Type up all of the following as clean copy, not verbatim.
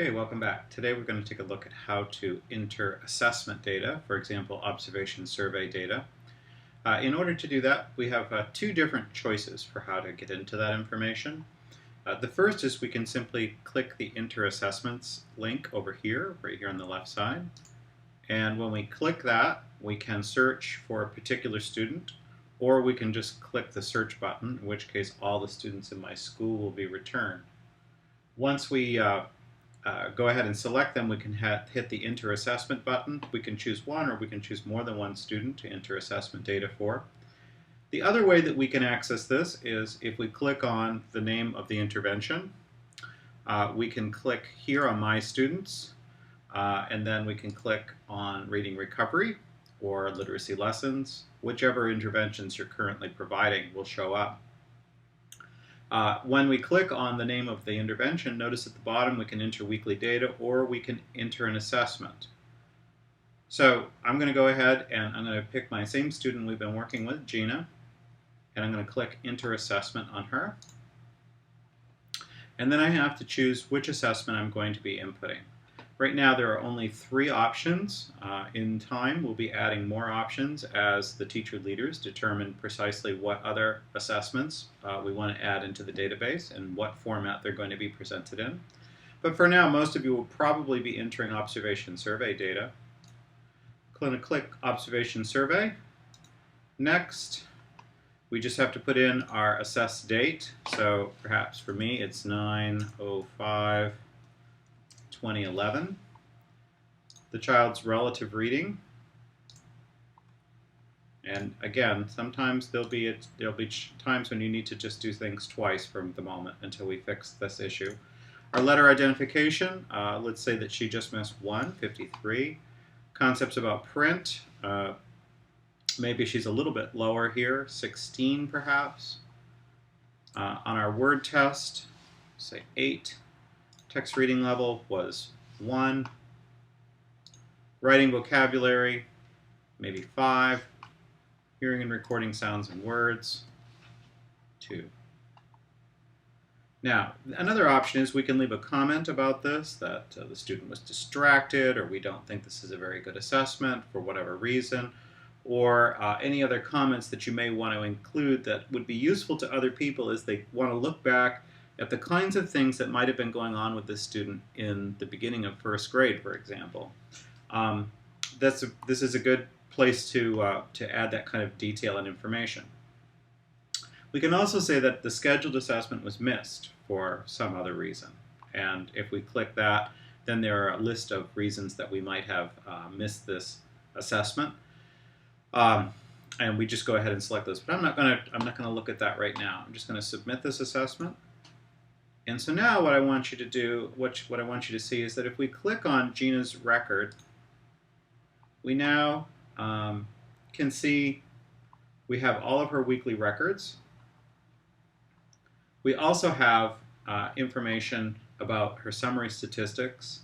Okay, welcome back. Today we're going to take a look at how to enter assessment data, for example, observation survey data. In order to do that, we have two different choices for how to get into that information. The first is we can simply click the Enter Assessments link over here, right here on the left side. And when we click that, we can search for a particular student, or we can just click the search button, in which case all the students in my school will be returned. Once we go ahead and select them, we can hit the Enter Assessment button. We can choose one, or we can choose more than one student to enter assessment data for. The other way that we can access this is if we click on the name of the intervention. We can click here on My Students, and then we can click on Reading Recovery or Literacy Lessons. Whichever interventions you're currently providing will show up. When we click on the name of the intervention, notice at the bottom we can enter weekly data, or we can enter an assessment. So I'm going to go ahead and I'm going to pick my same student we've been working with, Gina, and I'm going to click Enter Assessment on her. And then I have to choose which assessment I'm going to be inputting. Right now there are only 3 options. In time we'll be adding more options as the teacher leaders determine precisely what other assessments we want to add into the database and what format they're going to be presented in. But for now, most of you will probably be entering observation survey data. I'm going to click Observation Survey. Next, we just have to put in our assessed date. So perhaps for me it's 9/05/2011. The child's relative reading, and again, sometimes there'll be times when you need to just do things twice from the moment until we fix this issue. Our letter identification, let's say that she just missed 1, 53. Concepts about print, maybe she's a little bit lower here, 16 perhaps. On our word test, say 8. Text reading level was 1. Writing vocabulary, maybe 5. Hearing and recording sounds and words, 2. Now, another option is we can leave a comment about this, that the student was distracted, or we don't think this is a very good assessment for whatever reason, or any other comments that you may want to include that would be useful to other people as they want to look back at the kinds of things that might have been going on with this student in the beginning of first grade, for example. This is a good place to add that kind of detail and information. We can also say that the scheduled assessment was missed for some other reason. And if we click that, then there are a list of reasons that we might have missed this assessment. And we just go ahead and select those. But I'm not going to look at that right now. I'm just going to submit this assessment. And so now what I want you to do, what I want you to see is that if we click on Gina's record, we now can see we have all of her weekly records. We also have information about her summary statistics.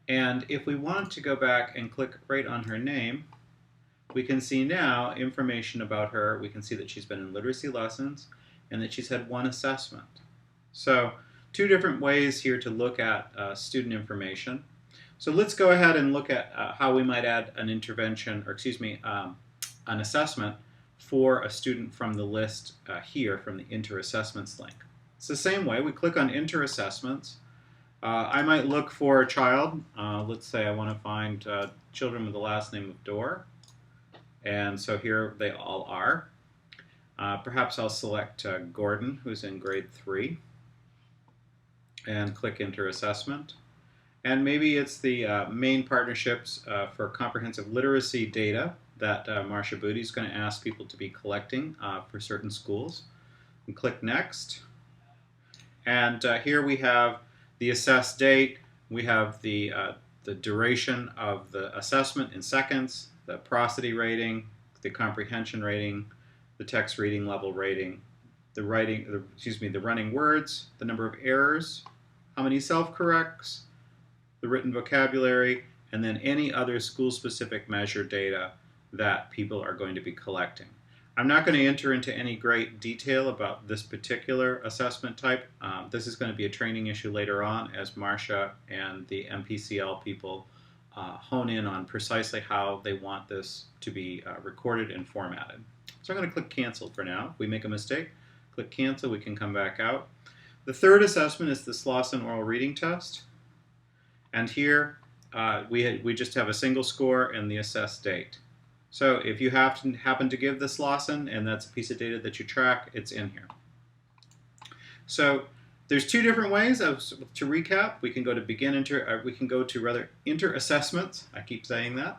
And if we want to go back and click right on her name, we can see now information about her. We can see that she's been in literacy lessons and that she's had 1 assessment. So 2 different ways here to look at student information. So let's go ahead and look at how we might add an intervention, or excuse me, an assessment for a student from the list here from the Enter Assessments link. It's the same way. We click on Enter Assessments. I might look for a child. Let's say I want to find children with the last name of Dorr. And so here they all are. Perhaps I'll select Gordon, who's in grade 3, and click Enter Assessment. And maybe it's the main partnerships for comprehensive literacy data that Marcia Booty is going to ask people to be collecting for certain schools. And click Next. And here we have the assessed date. We have the duration of the assessment in seconds, the prosody rating, the comprehension rating, the text reading level rating, the running words, the number of errors, how many self-corrects, the written vocabulary, and then any other school-specific measure data that people are going to be collecting. I'm not going to enter into any great detail about this particular assessment type. This is going to be a training issue later on as Marcia and the MPCL people hone in on precisely how they want this to be recorded and formatted. So I'm going to click Cancel for now. If we make a mistake, click Cancel, we can come back out. The third assessment is the Slauson oral reading test. And here we just have a single score and the assessed date. So if you happen to give this Slauson and that's a piece of data that you track, it's in here. So there's two different ways to recap. We can go to enter assessments. I keep saying that.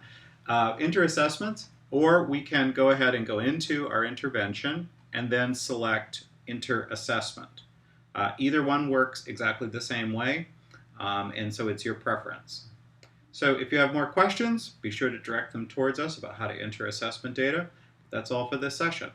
Enter assessments, or we can go ahead and go into our intervention and then select enter assessment. Either one works exactly the same way, and so it's your preference. So if you have more questions, be sure to direct them towards us about how to enter assessment data. That's all for this session.